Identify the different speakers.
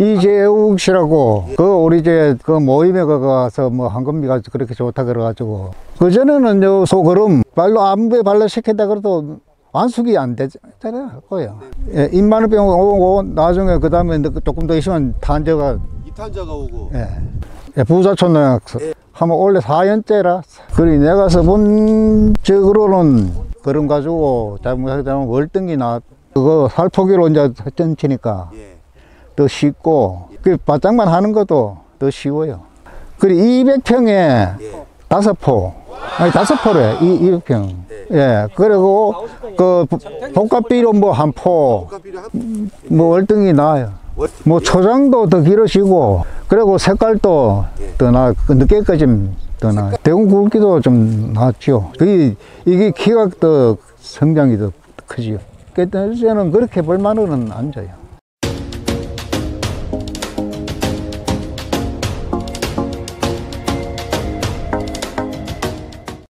Speaker 1: 이재욱 씨라고 그 우리 그 모임에 가서 뭐 황금비가 그렇게 좋다 그래가지고 그 전에는 요 소거름 발로 안부에 발로 시켰다 그래도 완숙이 안 되더라고요. 예, 입마늘병 오고 나중에 그 다음에 조금 더 있으면 탄저가
Speaker 2: 2탄자가 오고.
Speaker 1: 예, 부사촌 농약 하면 원래 4년째라. 그리 내가 서본적으로는 그럼 가지고 잘못하면 월등히 나 그거 살포기로 이제 던치니까 더 쉽고 그 바짝만 하는 것도 더 쉬워요. 그리 200평에 5포 아니 5포래 200평. 예, 그리고 그 복합비료 뭐 한 포 뭐 월등히 나아요. 뭐 초장도 더 길어지고 그리고 색깔도 더 나, 늦게까지 더 나. 대구 굵기도 좀 낫죠. 이게 키가 더 성장이 더 크지요. 그때는 그렇게 벌만은 안 져요.